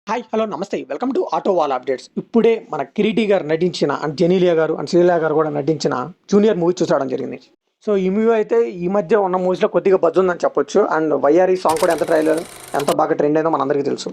Hi hello నమస్తే welcome to auto wall updates. ఇప్పుడే మన కిరీటి గారు నటించిన అండ్ జెనీలియా గారు అండ్ శ్రీలీల గారు కూడా నటించిన జూనియర్ మూవీ చూసడం జరిగింది. సో ఈ మూవీ అయితే ఈ మధ్య ఉన్న మూవీస్లో కొద్దిగా బజ్ ఉందని చెప్పొచ్చు. అండ్ వైఆర్ఈ సాంగ్ కూడా ఎంత బాగా ట్రెండ్ అయిందో మనందరికీ తెలుసు.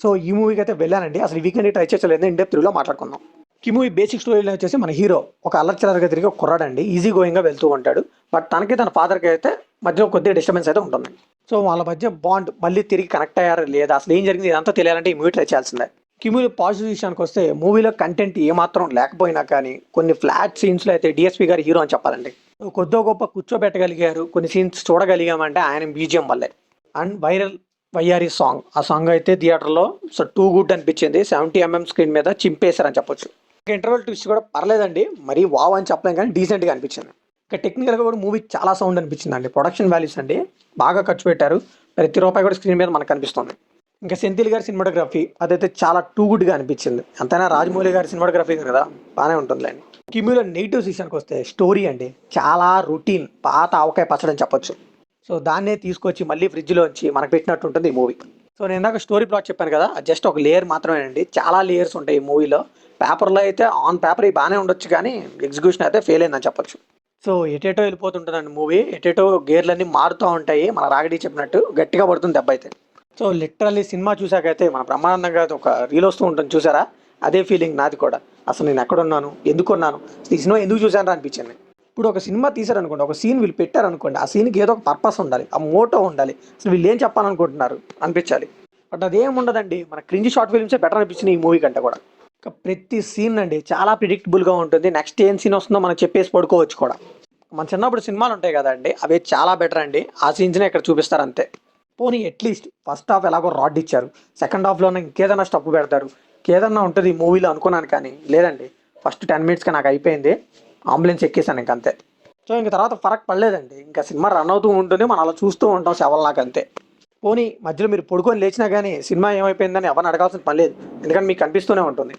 సో ఈ మూవీకి అయితే వెళ్ళానండి. అసలు ఈ వీకెండ్ ట్రై చేసలేదు, ఇన్ డెప్త్ రివ్యూలో మాట్లాడుకుందాం. ఈ మూవీ బేసిక్ స్టోరీలో వచ్చేసి మన హీరో ఒక అల్లర్చిల్లరగా తిరిగి ఒక కుర్రాడండి, ఈజీ గోయింగ్గా వెళ్తూ ఉంటాడు. బట్ తనకి తన ఫాదర్కి అయితే మధ్యలో కొద్దిగా డిస్టర్బెన్స్ అయితే ఉంటుంది. సో వాళ్ళ మధ్య బాండ్ మళ్ళీ తిరిగి కనెక్ట్ అయ్యారు లేదా, అసలు ఏం జరిగింది ఇదంతా తెలియాలంటే ఈ మూవీ ట్రై చేయాల్సిందే. ఈ మూవీ పాజిటివ్ విషయానికి వస్తే మూవీలో కంటెంట్ ఏమాత్రం లేకపోయినా కానీ కొన్ని ఫ్లాట్ సీన్స్లో అయితే డిఎస్పీ గారు హీరో అని చెప్పాలండి. కొద్దో గొప్ప కూర్చోబెట్టగలిగారు, కొన్ని సీన్స్ చూడగలిగామంటే ఆయన బీజిఎం వల్లే. అండ్ వైరల్ వైఆర్ఈ సాంగ్, ఆ సాంగ్ అయితే థియేటర్లో సో టూ గుడ్ అనిపించింది. 70mm స్క్రీన్ మీద చింపేశారని చెప్పొచ్చు. ఇంటర్వెల్ ట్విస్ట్ కూడా పర్లేదండి, మరీ వావ్ అని చెప్పలేం కానీ డీసెంట్గా అనిపించింది. ఇంకా టెక్నికల్గా కూడా మూవీ చాలా సౌండ్ అనిపించింది అండి. ప్రొడక్షన్ వాల్యూస్ అండి బాగా ఖర్చు పెట్టారు, ప్రతి రూపాయి కూడా స్క్రీన్ మీద మనకు కనిపిస్తుంది. ఇంకా సెంథిల్ గారి సినిమాటోగ్రఫీ అదైతే చాలా టూ గుడ్గా అనిపించింది. ఎంతైనా రాజమౌళి గారి సినిమాటోగ్రఫీ కదా, బాగానే ఉంటుందిలేండి. కిమ్యూలో నెగిటివ్ విషయానికి వస్తే స్టోరీ అండి చాలా రొటీన్, పాత ఆవకాయ పచ్చడని చెప్పొచ్చు. సో దాన్నే తీసుకొచ్చి మళ్ళీ ఫ్రిడ్జ్లోంచి మనకు పెట్టినట్టు ఉంటుంది ఈ మూవీ. సో నేను ఇందాక స్టోరీ ప్లాట్ చెప్పాను కదా, జస్ట్ ఒక లేయర్ మాత్రమేనండి, చాలా లేయర్స్ ఉంటాయి ఈ మూవీలో. పేపర్లో అయితే ఆన్ పేపర్ బాగానే ఉండొచ్చు కానీ ఎగ్జిక్యూషన్ అయితే ఫెయిల్ అయిందని చెప్పొచ్చు. సో ఎటేటో వెళ్ళిపోతుంటుందండి మూవీ, ఎటేటో గేర్లన్నీ మారుతూ ఉంటాయి. మన రాగడి చెప్పినట్టు గట్టిగా పడుతుంది దెబ్బ అయితే. సో లిటరల్లీ సినిమా చూసాకైతే మన బ్రహ్మానందంగా ఒక రీల్ వస్తూ ఉంటుంది చూసారా, అదే ఫీలింగ్ నాది కూడా. అసలు నేను ఎక్కడున్నాను, ఎందుకున్నాను, ఈ సినిమా ఎందుకు చూసాను అనిపించింది. ఇప్పుడు ఒక సినిమా తీశారనుకోండి, ఒక సీన్ వీళ్ళు పెట్టారనుకోండి, ఆ సీన్కి ఏదో ఒక పర్పస్ ఉండాలి, ఆ మోటో ఉండాలి, అసలు వీళ్ళు ఏం చెప్పాలనుకుంటున్నారు అనిపించాలి. బట్ అదేం ఉండదండి, మన క్రింజ్ షార్ట్ ఫిల్మ్సే బెటర్ అనిపించింది ఈ మూవీ కంటే కూడా. ఇంకా ప్రతి సీన్ అండి చాలా ప్రిడిక్టబుల్గా ఉంటుంది. నెక్స్ట్ ఏం సీన్ వస్తుందో మనకు చెప్పేసి పడుకోవచ్చు కూడా. మన చిన్నప్పుడు సినిమాలు ఉంటాయి కదండి, అవి చాలా బెటర్ అండి. ఆ సీన్స్నే ఇక్కడ చూపిస్తారు అంతే. పోనీ అట్లీస్ట్ ఫస్ట్ హాఫ్ ఎలాగో రాడ్ ఇచ్చారు, సెకండ్ హాఫ్లోనే ఇంకేదైనా స్టప్ పెడతారు, ఇంకేదన్నా ఉంటుంది ఈ మూవీలో అనుకున్నాను కానీ లేదండి. ఫస్ట్ 10 minutesకి నాకు అయిపోయింది, అంబులెన్స్ ఎక్కేసాను ఇంక అంతే. సో ఇంక తర్వాత ఫరక్ పడలేదండి, ఇంకా సినిమా రన్ అవుతూ ఉంటుంది, మనం అలా చూస్తూ ఉంటాం సెవెల్ నాకు అంతే. పోనీ మధ్యలో మీరు పడుకొని లేచినా కానీ సినిమా ఏమైపోయిందని ఎవరిని అడగాల్సిన పని లేదు, ఎందుకంటే మీకు కనిపిస్తూనే ఉంటుంది.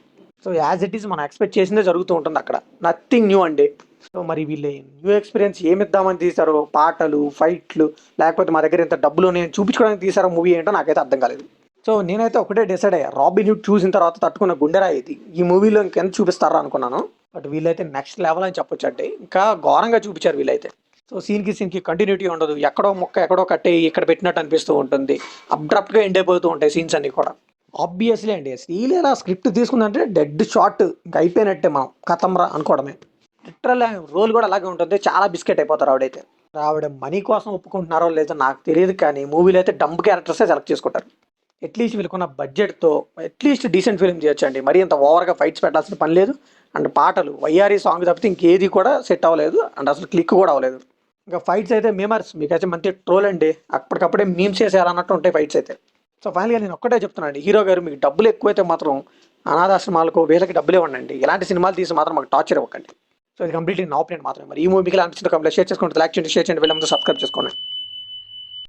సో యాజ్ ఇట్ ఈస్ మనం ఎక్స్పెక్ట్ చేసిందే జరుగుతూ ఉంటుంది అక్కడ, నథింగ్ న్యూ అండి. సో మరి వీళ్ళు న్యూ ఎక్స్పీరియన్స్ ఏమిద్దామని తీశారో, పాటలు, ఫైట్లు, లేకపోతే మా దగ్గర ఇంత డబ్బులు నేను చూపించుకోవడానికి తీసారో మూవీ ఏంటో నాకైతే అర్థం కాలేదు. సో నేనైతే ఒకటే డిసైడ్ అయ్యా, రాబిన్ హుడ్ చూసిన తర్వాత తట్టుకున్న గుండెరా ఇది, ఈ మూవీలో ఇంకెంత చూపిస్తారా అనుకున్నాను. బట్ వీళ్ళైతే నెక్స్ట్ లెవెల్ అని చెప్పొచ్చు అండి, ఇంకా ఘోరంగా చూపించారు వీళ్ళైతే. సో సీన్కి కంటిన్యూటీ ఉండదు, ఎక్కడో మొక్క ఎక్కడో కట్టే ఇక్కడ పెట్టినట్టు అనిపిస్తూ ఉంటుంది, అబ్రప్ట్గా ఎండ్ అయిపోతూ ఉంటాయి సీన్స్ అన్నీ కూడా. ఆబ్వియస్లీ అండి శ్రీలీల స్క్రిప్ట్ తీసుకుందంటే డెడ్ షార్ట్, ఇంకా అయిపోయినట్టే, మనం కథంరా అనుకోవడమే. లిటరల్ రోల్ కూడా అలాగే ఉంటుంది, చాలా బిస్కెట్ అయిపోతారు ఆవిడైతే. ఆవిడ మనీ కోసం ఒప్పుకుంటున్నారో లేదో నాకు తెలియదు కానీ మూవీలో అయితే డంబ్ క్యారెక్టర్సే సెలెక్ట్ చేసుకుంటారు. అట్లీస్ట్ వీళ్ళకున్న బడ్జెట్తో అట్లీస్ట్ డీసెంట్ ఫిల్మ్ చేయొచ్చు అండి, మరీ ఇంత ఓవర్గా ఫైట్స్ పెట్టాల్సిన పని లేదు. అండ్ పాటలు వైఆర్ఈ సాంగ్ తప్పితే ఇంకేది కూడా సెట్ అవ్వలేదు, అండ్ అసలు క్లిక్ కూడా అవ్వలేదు. ఇంకా ఫైట్స్ అయితే మేమర్స్ మీకైతే మంచి ట్రోల్ అండి, అప్పటికప్పుడే మీమ్స్ చేసేయాలన్నట్టు ఉంటాయి ఫైట్స్ అయితే. సో ఫైనల్గా నేను ఒక్కటే చెప్తున్నాను, హీరో గారు మీకు డబ్బులు ఎక్కువైతే మాత్రం అనాథాశ్రమాలకు వీళ్ళకి డబ్బులు ఇవ్వండి, ఇలాంటి సినిమాలు తీసి మాత్రం మాకు టార్చర్ ఇవ్వకండి. సో ఇది కంప్లీట్లీ నా ఒపీనియన్ మాత్రమే. మరి ఈ మూవీ మీకు అనిపించింది కంప్లీట్ షేర్ చేసుకుంటే లైక్ చేయండి, షేర్ చేయండి, వెళ్ళి సబ్స్క్రైబ్ చేసుకోండి.